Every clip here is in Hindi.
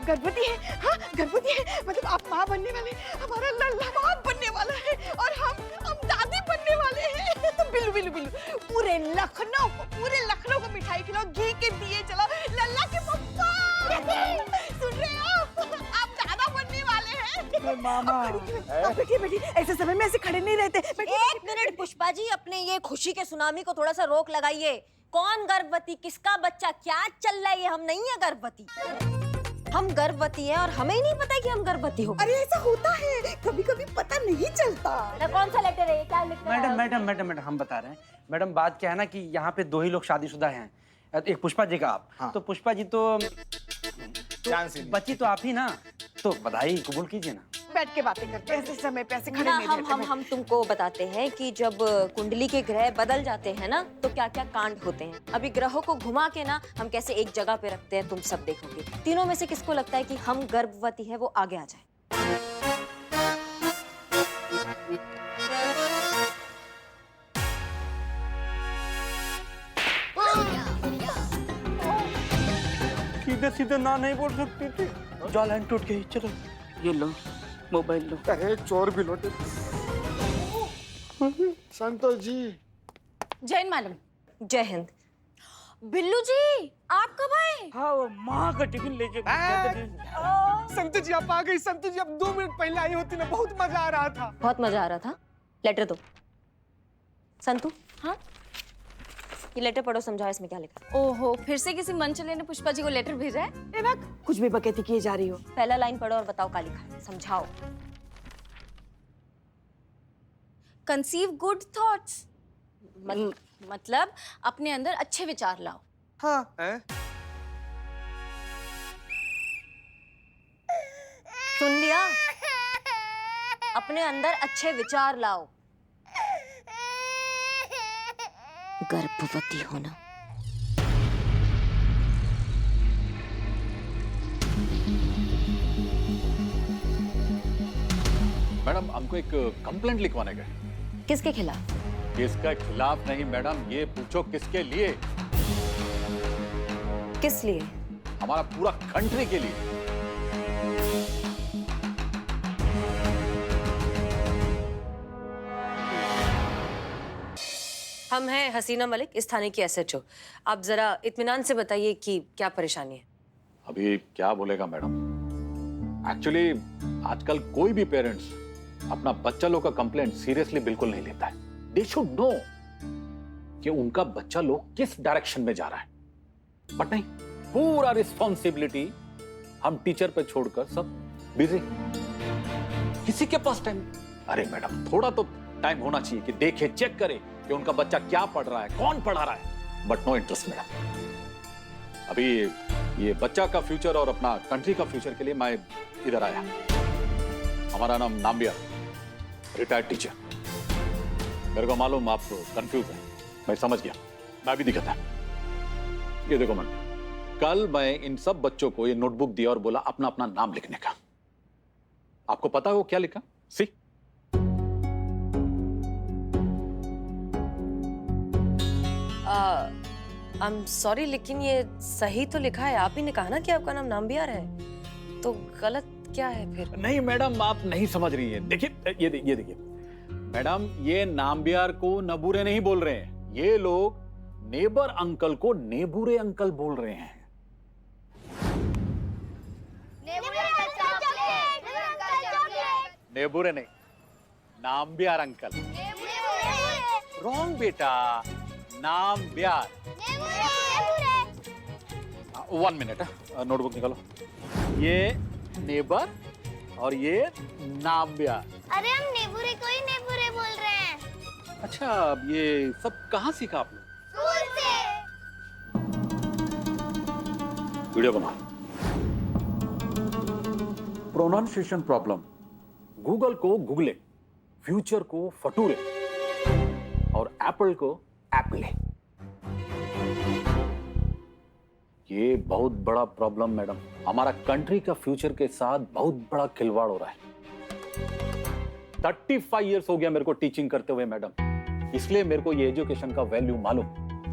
आप गर्भवती हैं? हाँ, गर्भवती हैं, मतलब आप माँ बनने वाले, हमारा लल्ला बाप बनने वाला है और हम दादी बनने वाले हैं। बिल्लू बिल्लू बिल्लू, पूरे लखनऊ को मिठाई खिलाओ, घी के दिए जलाओ, लल्ला के पप्पा सुन रहे हो? आप दादा बनने वाले हैं। मामा बैठिए बैठिए, ऐसे समय में ऐसे खड़े नहीं रहते। एक मिनट पुष्पा जी, अपने ये खुशी के सुनामी को थोड़ा सा रोक लगाइए। कौन गर्भवती, किसका बच्चा, क्या चल रहा है? हम नहीं है गर्भवती, हम गर्भवती हैं और हमें ही नहीं पता है कि हम गर्भवती हो। अरे ऐसा होता है, कभी कभी पता नहीं चलता। कौन सा लेटर है, क्या लिखा है? मैडम हम बता रहे हैं। मैडम बात क्या है ना कि यहाँ पे 2 ही लोग शादीशुदा हैं, एक पुष्पा जी का आप। हाँ। तो पुष्पा जी तो बची तो आप ही ना, तो बधाई कबूल कीजिए ना। बैठ के बातें करते हैं, ऐसे समय पे ऐसे खड़े ना, नहीं रहते। हम तुमको बताते हैं कि जब कुंडली के ग्रह बदल जाते हैं ना, तो क्या क्या कांड होते हैं। अभी ग्रहों को घुमा के ना हम कैसे एक जगह पे रखते हैं, तुम सब देखोगे। तीनों में से किसको लगता है कि हम गर्भवती है, वो आगे आ जाए। सीधे सीधे ना नहीं बोल सकती थी, जो लाइन टूट गई। चलो ये लो मोबाइल लो। अरे चोर भी लौटे। संतोष जी। जय मालूम। जय हिंद। बिल्लू जी, आप कब आए? हाँ, वो माँ का टिफिन लेके। संतोष जी आप आ गई। संतोष जी अब 2 मिनट पहले आई होती ना, बहुत मजा आ रहा था। बहुत मजा आ रहा था। लेटर दो। संतू। हाँ, ये लेटर पढ़ो, समझाओ इसमें क्या लिखा। ओहो, फिर से किसी मनचले ने पुष्पा जी को लेटर भेजा है? ए बक, कुछ भी बकैती किए जा रही हो। पहला लाइन पढ़ो और बताओ क्या लिखा है, समझाओ। कंसीव गुड थॉट्स, मतलब अपने अंदर अच्छे विचार लाओ। हाँ। सुन लिया? अपने अंदर अच्छे विचार लाओ। गर्भवती होना। मैडम हमको एक कंप्लेंट लिखवाने गए। किसके खिलाफ? किसके खिलाफ नहीं मैडम, ये पूछो किसके लिए। किस लिए? हमारा पूरा कंट्री के लिए। हम हैं हसीना मलिक, इस थाने की SHO। आप जरा इत्मीनान से बताइए कि क्या परेशानी है। अभी क्या बोलेगा मैडम, एक्चुअली आजकल कोई भी पेरेंट्स अपना बच्चा लोग का कंप्लेंट सीरियसली बिल्कुल नहीं लेता है। दे शुड नो कि उनका बच्चा लोग किस डायरेक्शन में जा रहा है, बट नहीं, पूरा रिस्पॉन्सिबिलिटी हम टीचर पे छोड़कर सब बिजी। किसी के पास टाइम। अरे मैडम थोड़ा तो टाइम होना चाहिए कि देखे, चेक करे कि उनका बच्चा क्या पढ़ रहा है, कौन पढ़ा रहा है, बट नो इंटरेस्ट मैडम। अभी ये बच्चा का फ्यूचर और अपना कंट्री का फ्यूचर के लिए मैं इधर आया। हमारा नाम नाम्बिया, रिटायर्ड टीचर। मेरे को मालूम आप कंफ्यूज हैं, मैं समझ गया, मैं भी दिखाता। ये देखो मैडम, कल मैं इन सब बच्चों को ये नोटबुक दिया और बोला अपना अपना नाम लिखने का। आपको पता है वो क्या लिखा? सी, आई एम सॉरी, लेकिन ये सही तो लिखा है। आप ही ने कहा ना कि आपका नाम नाम्बियार है, तो गलत क्या है फिर? नहीं मैडम आप नहीं समझ रही है। देखिए ये देखिए मैडम, ये नाम्बियार को नबूरे नहीं बोल रहे हैं, ये लोग नेबर अंकल को नेबूरे अंकल बोल रहे हैं। नेबूरे नहीं, नाम्बियार अंकल। रॉन्ग बेटा, नाम्बियार। 1 मिनट, नोटबुक निकालो। ये नेबर और ये नाम्बियार। अरे हम नेबुरे को ही नेबुरे बोल रहे हैं। अच्छा, अब ये सब कहाँ सीखा आपने? स्कूल से। वीडियो बना। प्रोनाउंसिएशन प्रॉब्लम, गूगल को गूगले, फ्यूचर को फटूरे और एप्पल को एप्पले। ये बहुत बड़ा प्रॉब्लम मैडम, हमारा कंट्री का फ्यूचर के साथ बहुत बड़ा खिलवाड़ हो रहा है। 35 इयर्स हो गया मेरे को टीचिंग करते हुए मैडम, इसलिए मेरे को ये एजुकेशन का वैल्यू मालूम।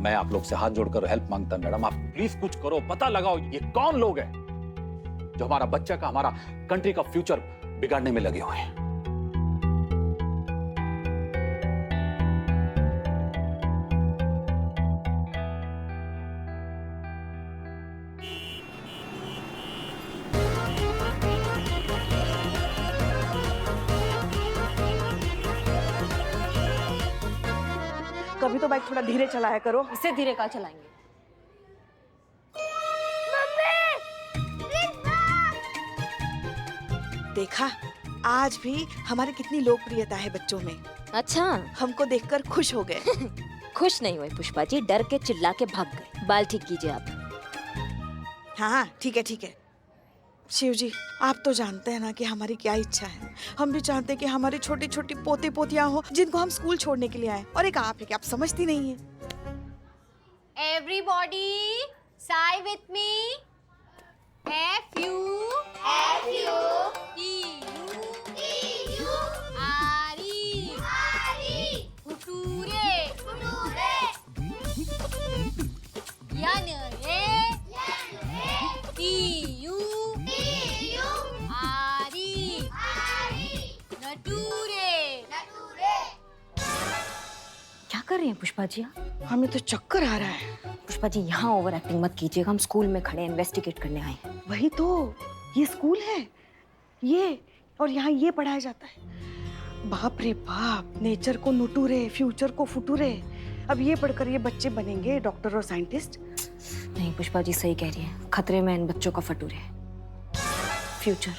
मैं आप लोग से हाथ जोड़कर हेल्प मांगता हूं मैडम, आप प्लीज कुछ करो, पता लगाओ ये कौन लोग हैं। जो हमारा बच्चा का, हमारा कंट्री का फ्यूचर बिगाड़ने में लगे हुए हैं। कभी तो बाइक थोड़ा धीरे चलाया करो। इससे धीरे कहाँ चलाएंगे? देखा, आज भी हमारी कितनी लोकप्रियता है बच्चों में। अच्छा, हमको देखकर खुश हो गए। खुश नहीं हुए पुष्पा जी, डर के चिल्ला के भाग गए। बाल ठीक कीजिए आप। हाँ ठीक है ठीक है। शिव जी, आप तो जानते हैं ना कि हमारी क्या इच्छा है। हम भी चाहते हैं कि हमारी छोटी छोटी पोते पोतियां हो जिनको हम स्कूल छोड़ने के लिए आए, और एक आप है कि आप समझती नहीं है। Everybody, sigh with me. F-U. F-U. E-U. E-U. R-E. R-E. Future. Future. Yan-E. T-U. T-U. R-E. R-E. Nature. Nature. क्या कर रही हैं पुष्पा जी आप? हमें तो चक्कर आ रहा है। पुष्पा जी यहाँ ओवर एक्टिंग मत कीजिएगा, हम स्कूल में खड़े इन्वेस्टिगेट करने आए हैं। वही तो, ये स्कूल है ये, और यहाँ ये पढ़ाया जाता है। बाप रे बाप, नेचर को नुटूरे, फ्यूचर को फुटूरे। अब ये पढ़कर ये बच्चे बनेंगे डॉक्टर और साइंटिस्ट। नहीं पुष्पा जी सही कह रही हैं, खतरे में इन बच्चों का future. Future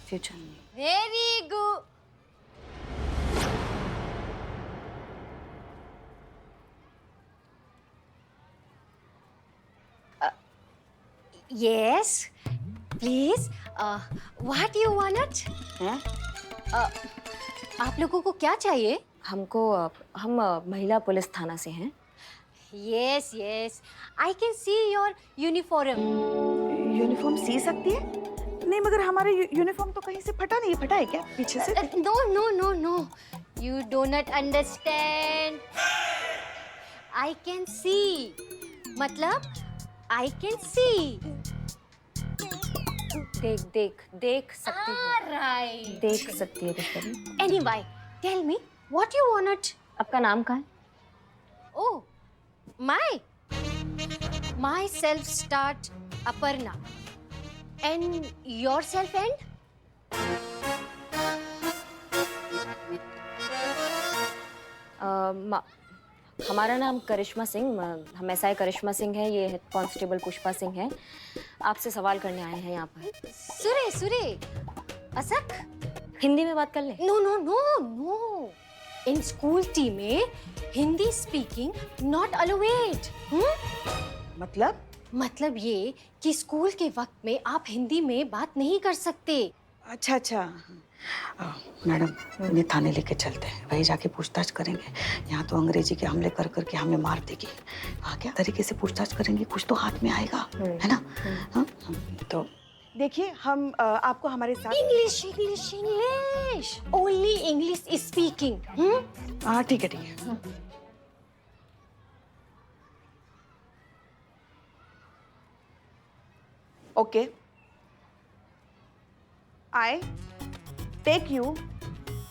future. Very good. Yes, please. What you wanted? हैं? आप लोगों को क्या चाहिए? हमको हम महिला पुलिस थाना से हैं। Yes, yes. I can see your uniform. Uniform सी सकती है? नहीं, मगर हमारे यूनिफॉर्म तो कहीं से फटा नहीं है। फटा है क्या पीछे से? No, no, no, no. You do not understand. I can see. मतलब I can see. देख सकती हूँ। Right. देख सकती है Pushpa ji. Anyway, tell me what you wanted. आपका नाम क्या है? Oh, myself start Aparna. And yourself end? हमारा नाम करिश्मा सिंह, हम एसआई करिश्मा सिंह है, ये कांस्टेबल पुष्पा सिंह है। आपसे सवाल करने आए हैं यहाँ पर। सुरे, असक? हिंदी में बात कर ले। No, no, no, no. In school team में हिंदी speaking not allowed. मतलब ये कि स्कूल के वक्त में आप हिंदी में बात नहीं कर सकते। अच्छा अच्छा। मैडम, इन्हें थाने लेके चलते हैं, वही जाके पूछताछ करेंगे। यहाँ तो अंग्रेजी के हमले कर करके हमें मार देगी। वहाँ क्या तरीके से पूछताछ करेंगे, कुछ तो हाथ में आएगा, है ना? हाँ? तो देखिए, हम आपको हमारे साथ इंग्लिश ओनली इंग्लिश स्पीकिंग। हाँ ठीक है ठीक है। Okay, I take you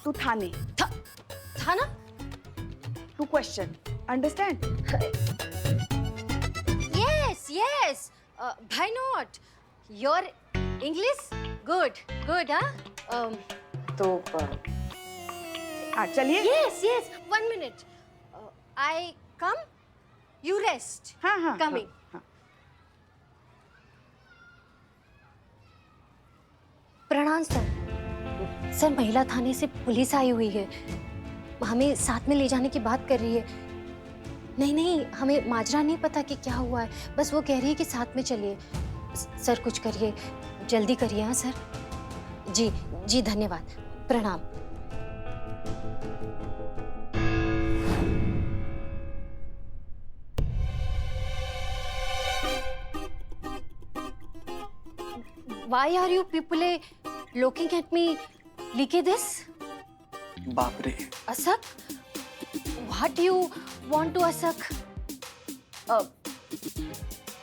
to थाने। थाना? To question, understand? Yes. Why not? Your English good, huh? तो चलिए। Yes. 1 minute. I come. You rest. हाँ। Coming. हाँ। प्रणाम सर। सर, महिला थाने से पुलिस आई हुई है, हमें साथ में ले जाने की बात कर रही है। नहीं, हमें माजरा नहीं पता कि क्या हुआ है, बस वो कह रही है कि साथ में चलिए। सर कुछ करिए, जल्दी करिए। हाँ सर। जी धन्यवाद, प्रणाम। Why are you people looking at me like this? बाप रे। Asak? What do you want to Asak?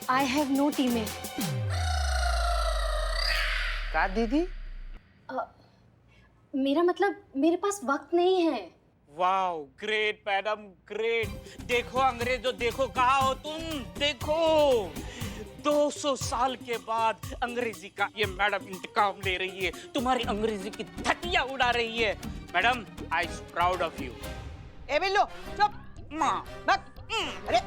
I have no teammate. का दीदी? मेरा मतलब मेरे पास वक्त नहीं है। Wow, great madam, great. देखो अंग्रेजों, देखो कहा हो तुम, देखो 200 साल के बाद अंग्रेजी का ये मैडम इंतकाम ले रही है, तुम्हारी अंग्रेजी की धतिया उड़ा रही है। Madam, I am proud of you. ए बिल्लू चुप। माँ, अरे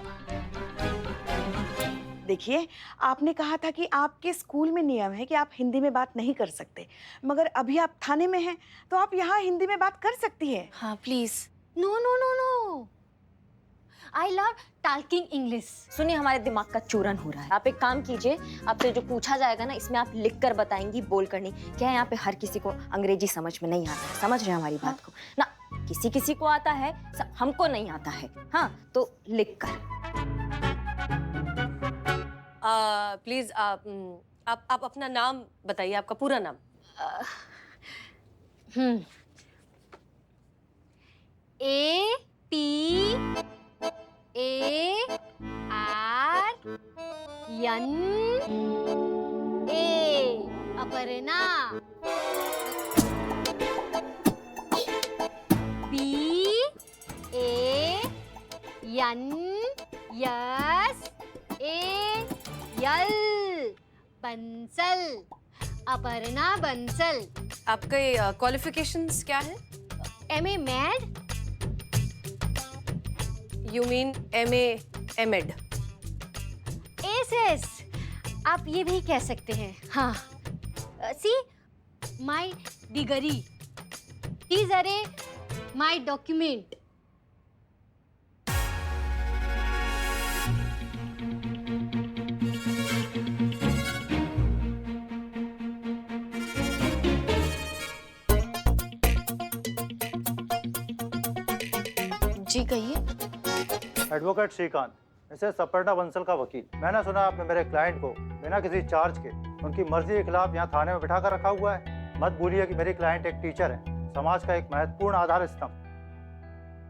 देखिए, आपने कहा था कि आपके स्कूल में नियम है कि आप हिंदी में बात नहीं कर सकते, मगर अभी आप थाने में हैं तो आप यहाँ हिंदी में बात कर सकती है। हाँ please. No no no no, I love talking English. सुनिए, हमारे दिमाग का चूरन हो रहा है। आप एक काम कीजिए, आपसे जो पूछा जाएगा ना, इसमें आप लिख कर बताएंगी, बोल कर नहीं। क्या है, यहाँ पे हर किसी को अंग्रेजी समझ में नहीं आता है। समझ रहे हैं हमारी बात को ना? किसी किसी को आता है, हमको नहीं आता है। हाँ, तो लिख कर। प्लीज आप अपना नाम बताइए, आपका पूरा नाम। APARYAN अपर्णा। BANSAL बंसल, अपर्णा बंसल। आपके क्वालिफिकेशंस क्या है? MA mad. You mean MA MED? SS आप ये भी कह सकते हैं। हाँ, see my degree, these are my document। जी कहिए। एडवोकेट श्रीकांत, मिसेस अपर्णा बंसल का वकील। मैंने सुना आपने मेरे क्लाइंट को बिना किसी चार्ज के उनकी मर्जी के खिलाफ यहाँ थाने में बिठा कर रखा हुआ है। मत भूलिए कि मेरी क्लाइंट एक टीचर है, समाज का एक महत्वपूर्ण आधार स्तंभ।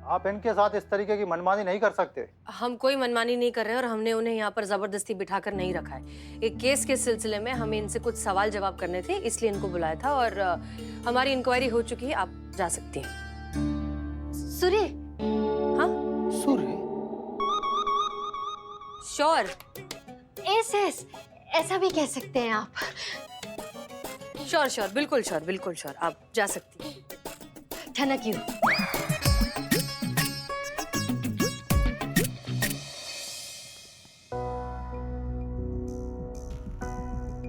आप इनके साथ इस तरीके की मनमानी नहीं कर सकते। हम कोई मनमानी नहीं कर रहे और हमने उन्हें यहाँ पर जबरदस्ती बिठाकर नहीं रखा है। एक केस के सिलसिले में हमें इनसे कुछ सवाल जवाब करने थे, इसलिए इनको बुलाया था और हमारी इंक्वायरी हो चुकी है, आप जा सकती हैं। सूर्य। हाँ सूर्य? श्योर। SS ऐसा भी कह सकते हैं आप। श्योर श्योर, बिल्कुल श्योर, बिल्कुल श्योर, आप जा सकती हैं। Thank you.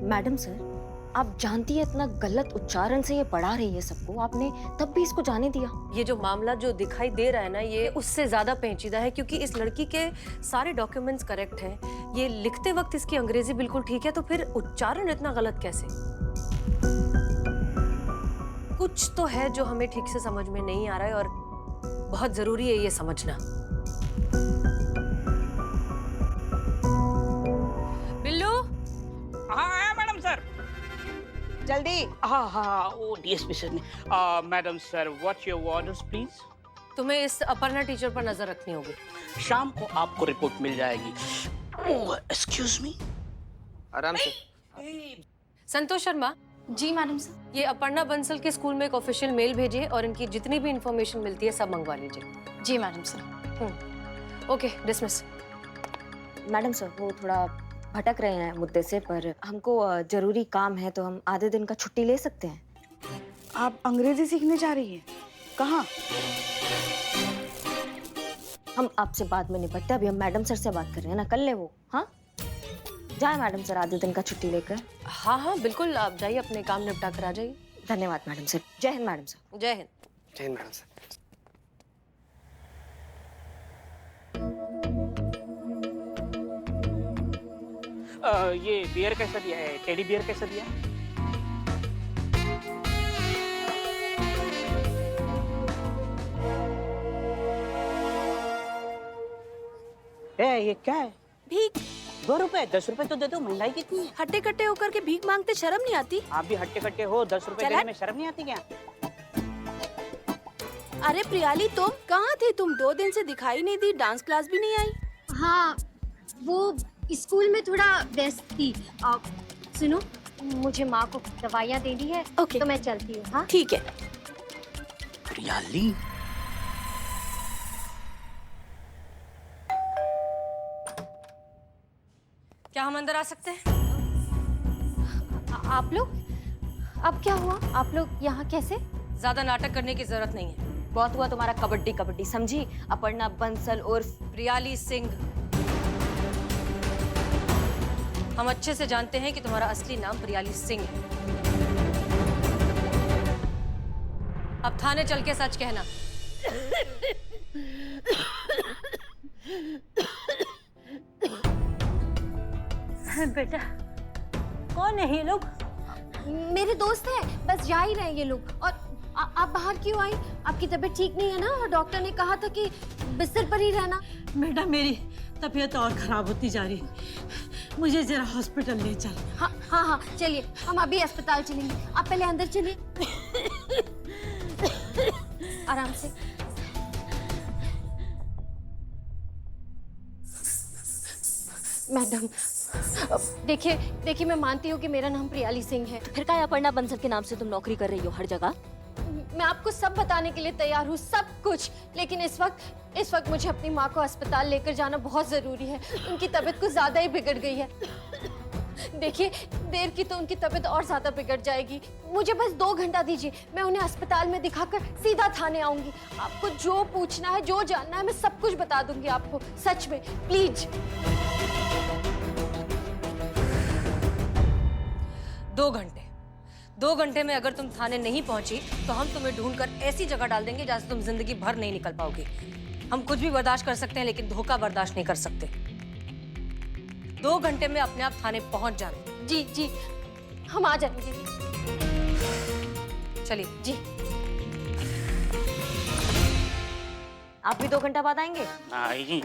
मैडम सर, आप जानती है इतना गलत उच्चारण से ये पढ़ा रही है सबको, आपने तब भी इसको जाने दिया। ये जो मामला जो दिखाई दे रहा है ना, ये उससे ज्यादा पेचीदा है क्योंकि इस लड़की के सारे डॉक्यूमेंट्स करेक्ट हैं। ये लिखते वक्त इसकी अंग्रेजी बिल्कुल ठीक है, तो फिर उच्चारण इतना गलत कैसे? कुछ तो है जो हमें ठीक से समझ में नहीं आ रहा है और बहुत जरूरी है ये समझना। बिल्लू। हाँ मैडम सर, जल्दी। हाँ हाँ, ओ डीएसपी सर ने। Madam sir, what your orders please? तुम्हें इस अपर्णा टीचर पर नजर रखनी होगी। शाम को आपको रिपोर्ट मिल जाएगी। Oh excuse me. आराम से। संतोष शर्मा। जी मैडम सर। ये अपर्णा बंसल के स्कूल में एक ऑफिशियल मेल भेजिए और इनकी जितनी भी इंफॉर्मेशन मिलती है सब मंगवा लीजिए। जी madam sir. Okay, dismiss. Madam sir, वो थोड़ा भटक रहे हैं मुद्दे से, पर हमको जरूरी काम है तो हम आधे दिन का छुट्टी ले सकते हैं। आप अंग्रेजी सीखने जा रही हैं? कहाँ? हम आपसे बाद में निपटते हैं, अभी हम मैडम सर से बात कर रहे हैं ना, कर ले वो। हाँ, जाए मैडम सर आधे दिन का छुट्टी लेकर। हाँ हाँ बिल्कुल, आप जाइए, अपने काम निपटा कर आ जाइए। धन्यवाद मैडम सर। जय हिंद मैडम सर। जय हिंद। जय हिंद मैडम सर। ये बियर कैसा दिया है? टेडी बियर कैसा दिया है? ये क्या है? भीख। 2 रुपए, 10 रुपए तो दे दो, महंगाई कितनी है? हट्टे कट्टे होकर के भीख मांगते शर्म नहीं आती? आप भी हट्टे कट्टे हो, 10 रुपए देने में शर्म नहीं आती क्या? अरे प्रियाली, तुम कहाँ थे? तुम 2 दिन से दिखाई नहीं दी, डांस क्लास भी नहीं आई। हाँ, वो स्कूल में थोड़ा व्यस्त थी। सुनो, मुझे माँ को दवाइयाँ देनी है। ओके। तो मैं चलती हूँ। हाँ ठीक है। प्रियाली, क्या हम अंदर आ सकते हैं? आप लोग, अब क्या हुआ? आप लोग यहाँ कैसे? ज्यादा नाटक करने की जरूरत नहीं है। बहुत हुआ तुम्हारा कबड्डी कबड्डी, समझी? अपर्णा बंसल उर्फ प्रियाली सिंह। हम अच्छे से जानते हैं कि तुम्हारा असली नाम प्रियाली सिंह है। अब थाने चल के सच कहना। बेटा, कौन है ये लोग? मेरे दोस्त हैं, बस जा ही रहे हैं ये लोग। और आप बाहर क्यों आई? आपकी तबीयत ठीक नहीं है ना? और डॉक्टर ने कहा था कि बिस्तर पर ही रहना। बेटा, मेरी तबीयत और खराब होती जा रही, मुझे जरा हॉस्पिटल ले चल। हाँ हाँ हाँ, चलिए हम अभी अस्पताल चलेंगे। आप पहले अंदर चलिए। आराम से। मैडम, देखिए मैं मानती हूँ कि मेरा नाम प्रियाली सिंह है। फिर क्या अपर्णा बंसल के नाम से तुम नौकरी कर रही हो हर जगह? मैं आपको सब बताने के लिए तैयार हूँ, सब कुछ। लेकिन इस वक्त मुझे अपनी माँ को अस्पताल लेकर जाना बहुत जरूरी है। उनकी तबीयत कुछ ज्यादा ही बिगड़ गई है। देखिए, देर की तो उनकी तबीयत और ज्यादा बिगड़ जाएगी। मुझे बस 2 घंटा दीजिए, मैं उन्हें अस्पताल में दिखाकर सीधा थाने आऊंगी। आपको जो पूछना है, जो जानना है, मैं सब कुछ बता दूंगी आपको। सच में, प्लीज। 2 घंटे में अगर तुम थाने नहीं पहुंची तो हम तुम्हें ढूंढकर ऐसी जगह डाल देंगे जहां से तुम जिंदगी भर नहीं निकल पाओगी। हम कुछ भी बर्दाश्त कर सकते हैं लेकिन धोखा बर्दाश्त नहीं कर सकते। 2 घंटे में अपने आप थाने पहुंच जाना। जी जी, हम आ जाएंगे। चलिए जी। आप भी 2 घंटा बाद आएंगे? आई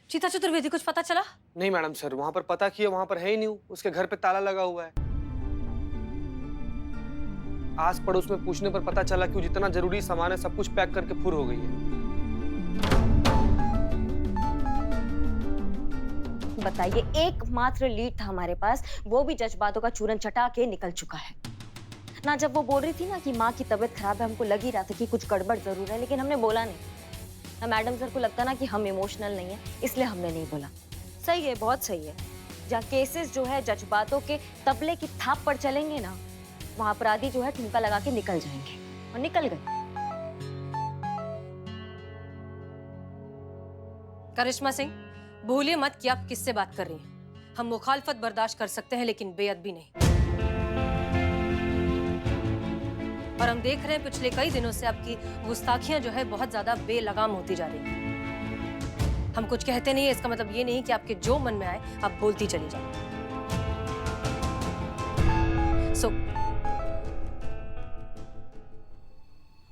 चीता चतुर्वेदी, कुछ पता चला? नहीं मैडम सर, वहाँ पर पता किया, वहाँ पर है ही नहीं। उसके घर पे ताला लगा हुआ है। आस पड़ोस में पूछने पर पता चला कि वो जितना जरूरी सामान है सब कुछ पैक करके फुर हो गई है। बताइए, एकमात्र लीड था हमारे पास, वो भी जज्बातों का चूरन चटा के निकल चुका है ना। जब वो बोल रही थी ना कि माँ की तबीयत खराब है, हमको लग ही रहा था कि कुछ गड़बड़ जरूर है, लेकिन हमने बोला नहीं ना। मैडम सर को लगता ना कि हम इमोशनल नहीं है, इसलिए हमने नहीं बोला। सही है, बहुत सही है। जहाँ केसेस जो है जज्बातों के तबले की थाप पर चलेंगे ना, वहाँ अपराधी जो है ठुमका लगा के निकल जाएंगे, और निकल गए। करिश्मा सिंह, भूलिए मत कि आप किससे बात कर रही हैं। हम मुखालफत बर्दाश्त कर सकते हैं लेकिन बेअदबी नहीं। और हम देख रहे हैं पिछले कई दिनों से आपकी गुस्ताखियां जो है बहुत ज्यादा बेलगाम होती जा रही हैं। हम कुछ कहते नहीं है, इसका मतलब ये नहीं कि आपके जो मन में आए आप बोलती चली जाए।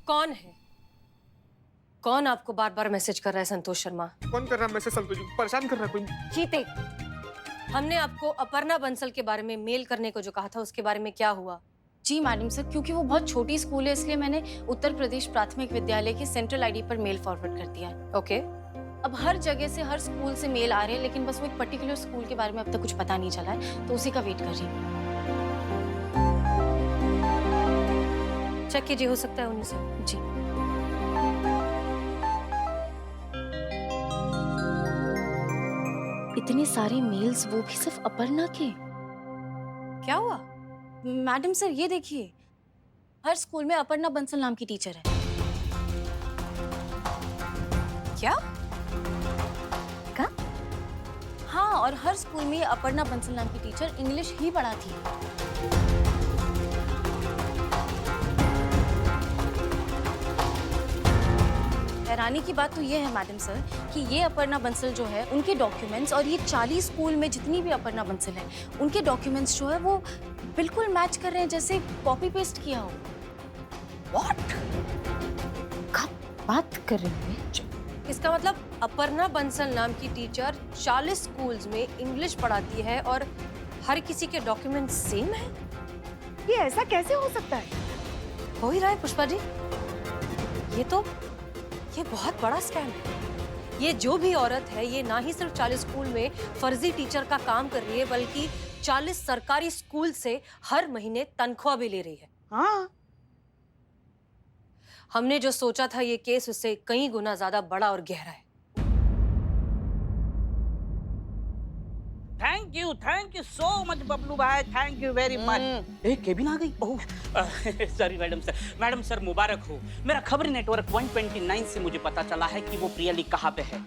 कौन है? कौन आपको बार बार मैसेज कर रहा है? संतोष शर्मा। कौन कर रहा है मैसेज? संतोष जी परेशान कर रहा है कोई? चीते, हमने आपको अपर्णा बंसल के बारे में मेल करने को जो कहा था उसके बारे में क्या हुआ? जी मैडम सर, क्योंकि वो बहुत छोटी स्कूल है इसलिए मैंने उत्तर प्रदेश प्राथमिक विद्यालय के सेंट्रल आईडी पर मेल फॉरवर्ड कर दिया है। ओके। अब हर जगह से, हर स्कूल से मेल आ रहे हैं, लेकिन बस वो एक पर्टिकुलर स्कूल के बारे में अब तक कुछ पता नहीं चला है, तो उसी का वेट कर रही हूँ। चेक कीजिए, हो सकता है उन्हीं से। जी। इतने सारे मेल्स, वो भी सिर्फ अपर्णा के। क्या हुआ? मैडम सर ये देखिए, हर स्कूल में अपर्णा बंसल नाम की टीचर है। क्या? हाँ, और हर स्कूल में ये अपर्णा बंसल नाम की टीचर इंग्लिश ही पढ़ाती है। हैरानी की बात तो ये है मैडम सर कि ये अपर्णा बंसल जो है, उनके डॉक्यूमेंट्स और ये 40 स्कूल में जितनी भी अपर्णा बंसल है, उनके डॉक्यूमेंट्स जो है वो बिल्कुल मैच कर रहे हैं, जैसे कॉपी पेस्ट किया हो। What? कब बात कर रहे हैं? इसका मतलब अपर्णा बंसल नाम की टीचर 40 स्कूल्स में इंग्लिश पढ़ाती है और हर किसी के डॉक्यूमेंट सेम है? ये ऐसा कैसे हो सकता है? हो ही रहा है पुष्पा जी। ये बहुत बड़ा स्कैम है। ये जो भी औरत है ये ना ही सिर्फ 40 स्कूल में फर्जी टीचर का काम कर रही है बल्कि 40 सरकारी स्कूल से हर महीने तनख्वाह भी ले रही है। हाँ, हमने जो सोचा था ये केस उससे कई गुना ज्यादा बड़ा और गहरा है। Thank you so much Bablu भाई, थैंक यू वेरी मच। एक केबिन आ गई। ओह सॉरी मैडम सर मुबारक हो। मेरा खबरी नेटवर्क 129 से मुझे पता चला है कि वो प्रियली कहाँ पे है।